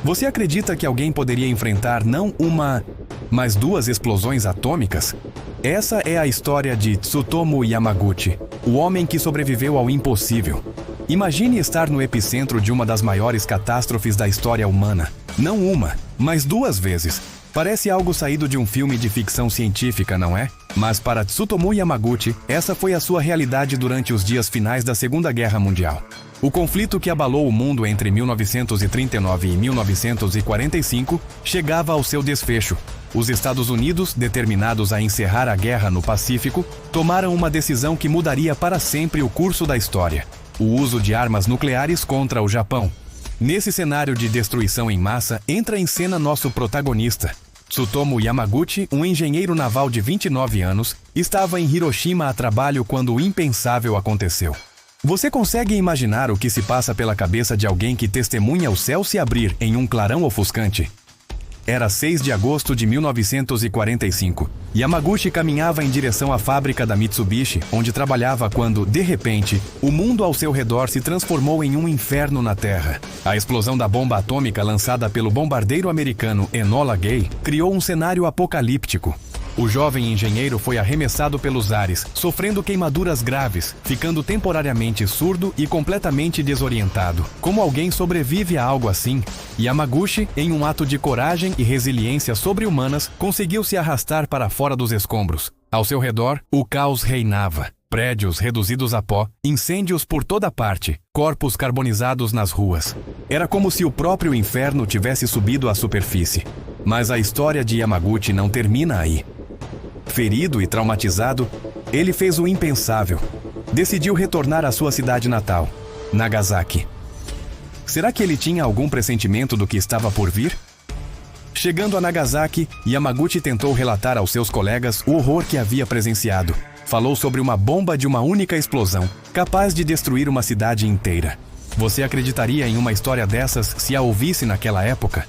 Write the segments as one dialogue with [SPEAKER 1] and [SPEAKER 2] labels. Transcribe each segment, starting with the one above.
[SPEAKER 1] Você acredita que alguém poderia enfrentar não uma, mas duas explosões atômicas? Essa é a história de Tsutomu Yamaguchi, o homem que sobreviveu ao impossível. Imagine estar no epicentro de uma das maiores catástrofes da história humana. Não uma, mas duas vezes. Parece algo saído de um filme de ficção científica, não é? Mas para Tsutomu Yamaguchi, essa foi a sua realidade durante os dias finais da Segunda Guerra Mundial. O conflito que abalou o mundo entre 1939 e 1945 chegava ao seu desfecho. Os Estados Unidos, determinados a encerrar a guerra no Pacífico, tomaram uma decisão que mudaria para sempre o curso da história: o uso de armas nucleares contra o Japão. Nesse cenário de destruição em massa, entra em cena nosso protagonista. Tsutomu Yamaguchi, um engenheiro naval de 29 anos, estava em Hiroshima a trabalho quando o impensável aconteceu. Você consegue imaginar o que se passa pela cabeça de alguém que testemunha o céu se abrir em um clarão ofuscante? Era 6 de agosto de 1945. Yamaguchi caminhava em direção à fábrica da Mitsubishi, onde trabalhava quando, de repente, o mundo ao seu redor se transformou em um inferno na Terra. A explosão da bomba atômica lançada pelo bombardeiro americano Enola Gay criou um cenário apocalíptico. O jovem engenheiro foi arremessado pelos ares, sofrendo queimaduras graves, ficando temporariamente surdo e completamente desorientado. Como alguém sobrevive a algo assim? Yamaguchi, em um ato de coragem e resiliência sobre-humanas, conseguiu se arrastar para fora dos escombros. Ao seu redor, o caos reinava. Prédios reduzidos a pó, incêndios por toda parte, corpos carbonizados nas ruas. Era como se o próprio inferno tivesse subido à superfície. Mas a história de Yamaguchi não termina aí. Ferido e traumatizado, ele fez o impensável. Decidiu retornar à sua cidade natal, Nagasaki. Será que ele tinha algum pressentimento do que estava por vir? Chegando a Nagasaki, Yamaguchi tentou relatar aos seus colegas o horror que havia presenciado. Falou sobre uma bomba de uma única explosão, capaz de destruir uma cidade inteira. Você acreditaria em uma história dessas se a ouvisse naquela época?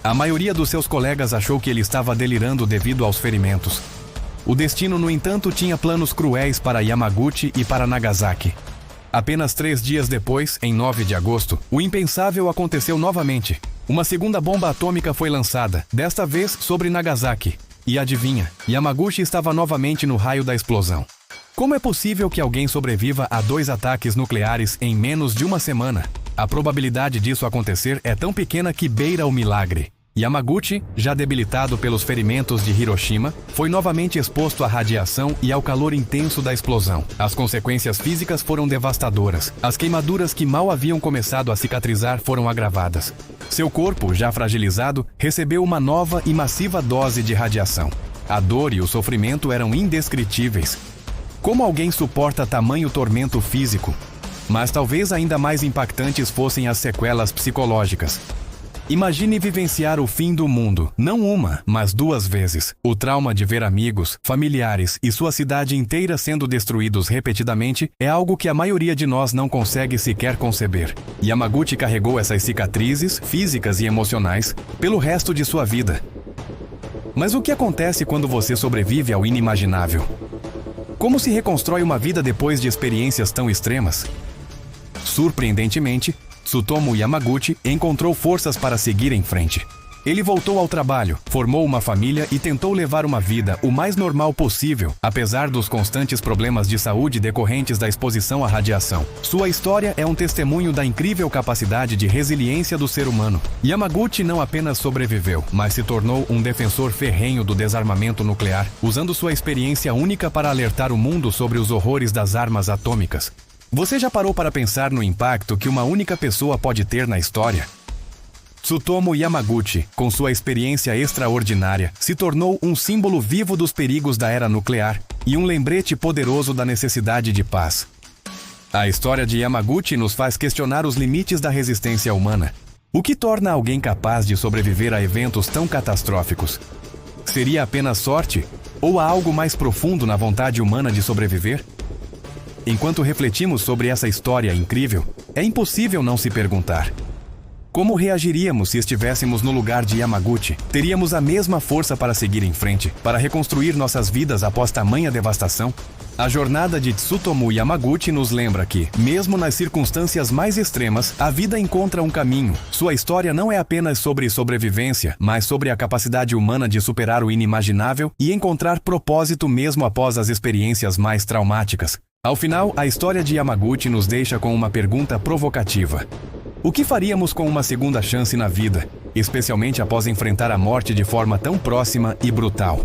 [SPEAKER 1] A maioria dos seus colegas achou que ele estava delirando devido aos ferimentos. O destino, no entanto, tinha planos cruéis para Yamaguchi e para Nagasaki. Apenas 3 dias depois, em 9 de agosto, o impensável aconteceu novamente. Uma segunda bomba atômica foi lançada, desta vez sobre Nagasaki. E adivinha, Yamaguchi estava novamente no raio da explosão. Como é possível que alguém sobreviva a 2 ataques nucleares em menos de uma semana? A probabilidade disso acontecer é tão pequena que beira o milagre. Yamaguchi, já debilitado pelos ferimentos de Hiroshima, foi novamente exposto à radiação e ao calor intenso da explosão. As consequências físicas foram devastadoras. As queimaduras que mal haviam começado a cicatrizar foram agravadas. Seu corpo, já fragilizado, recebeu uma nova e massiva dose de radiação. A dor e o sofrimento eram indescritíveis. Como alguém suporta tamanho tormento físico? Mas talvez ainda mais impactantes fossem as sequelas psicológicas. Imagine vivenciar o fim do mundo, não uma, mas 2 vezes. O trauma de ver amigos, familiares e sua cidade inteira sendo destruídos repetidamente é algo que a maioria de nós não consegue sequer conceber. Yamaguchi carregou essas cicatrizes, físicas e emocionais, pelo resto de sua vida. Mas o que acontece quando você sobrevive ao inimaginável? Como se reconstrói uma vida depois de experiências tão extremas? Surpreendentemente, Tsutomu Yamaguchi encontrou forças para seguir em frente. Ele voltou ao trabalho, formou uma família e tentou levar uma vida o mais normal possível, apesar dos constantes problemas de saúde decorrentes da exposição à radiação. Sua história é um testemunho da incrível capacidade de resiliência do ser humano. Yamaguchi não apenas sobreviveu, mas se tornou um defensor ferrenho do desarmamento nuclear, usando sua experiência única para alertar o mundo sobre os horrores das armas atômicas. Você já parou para pensar no impacto que uma única pessoa pode ter na história? Tsutomu Yamaguchi, com sua experiência extraordinária, se tornou um símbolo vivo dos perigos da era nuclear e um lembrete poderoso da necessidade de paz. A história de Yamaguchi nos faz questionar os limites da resistência humana. O que torna alguém capaz de sobreviver a eventos tão catastróficos? Seria apenas sorte? Ou há algo mais profundo na vontade humana de sobreviver? Enquanto refletimos sobre essa história incrível, é impossível não se perguntar: Como reagiríamos se estivéssemos no lugar de Yamaguchi? Teríamos a mesma força para seguir em frente, para reconstruir nossas vidas após tamanha devastação? A jornada de Tsutomu Yamaguchi nos lembra que, mesmo nas circunstâncias mais extremas, a vida encontra um caminho. Sua história não é apenas sobre sobrevivência, mas sobre a capacidade humana de superar o inimaginável e encontrar propósito mesmo após as experiências mais traumáticas. Ao final, a história de Yamaguchi nos deixa com uma pergunta provocativa. O que faríamos com uma segunda chance na vida, especialmente após enfrentar a morte de forma tão próxima e brutal?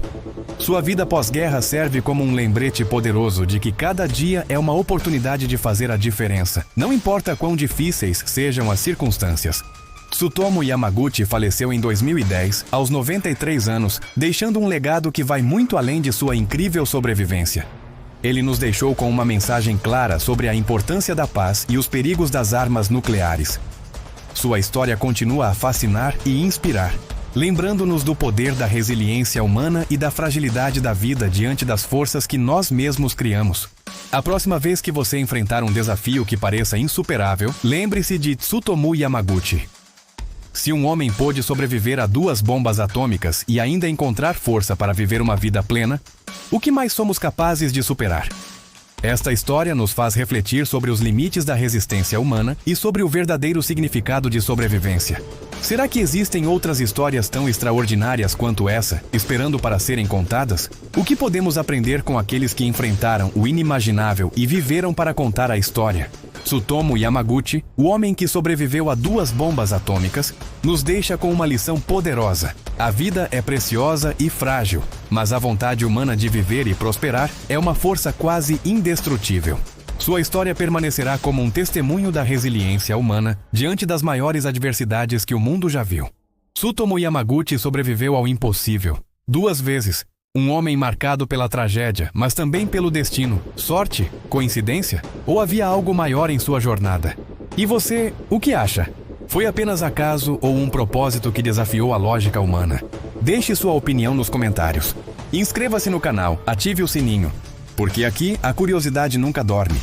[SPEAKER 1] Sua vida pós-guerra serve como um lembrete poderoso de que cada dia é uma oportunidade de fazer a diferença, não importa quão difíceis sejam as circunstâncias. Tsutomu Yamaguchi faleceu em 2010, aos 93 anos, deixando um legado que vai muito além de sua incrível sobrevivência. Ele nos deixou com uma mensagem clara sobre a importância da paz e os perigos das armas nucleares. Sua história continua a fascinar e inspirar, lembrando-nos do poder da resiliência humana e da fragilidade da vida diante das forças que nós mesmos criamos. A próxima vez que você enfrentar um desafio que pareça insuperável, lembre-se de Tsutomu Yamaguchi. Se um homem pôde sobreviver a 2 bombas atômicas e ainda encontrar força para viver uma vida plena, o que mais somos capazes de superar? Esta história nos faz refletir sobre os limites da resistência humana e sobre o verdadeiro significado de sobrevivência. Será que existem outras histórias tão extraordinárias quanto essa, esperando para serem contadas? O que podemos aprender com aqueles que enfrentaram o inimaginável e viveram para contar a história? Tsutomu Yamaguchi, o homem que sobreviveu a 2 bombas atômicas, nos deixa com uma lição poderosa. A vida é preciosa e frágil, mas a vontade humana de viver e prosperar é uma força quase indestrutível. Sua história permanecerá como um testemunho da resiliência humana diante das maiores adversidades que o mundo já viu. Tsutomu Yamaguchi sobreviveu ao impossível 2 vezes. Um homem marcado pela tragédia, mas também pelo destino. Sorte? Coincidência? Ou havia algo maior em sua jornada? E você, o que acha? Foi apenas acaso ou um propósito que desafiou a lógica humana? Deixe sua opinião nos comentários. Inscreva-se no canal, ative o sininho, porque aqui a curiosidade nunca dorme.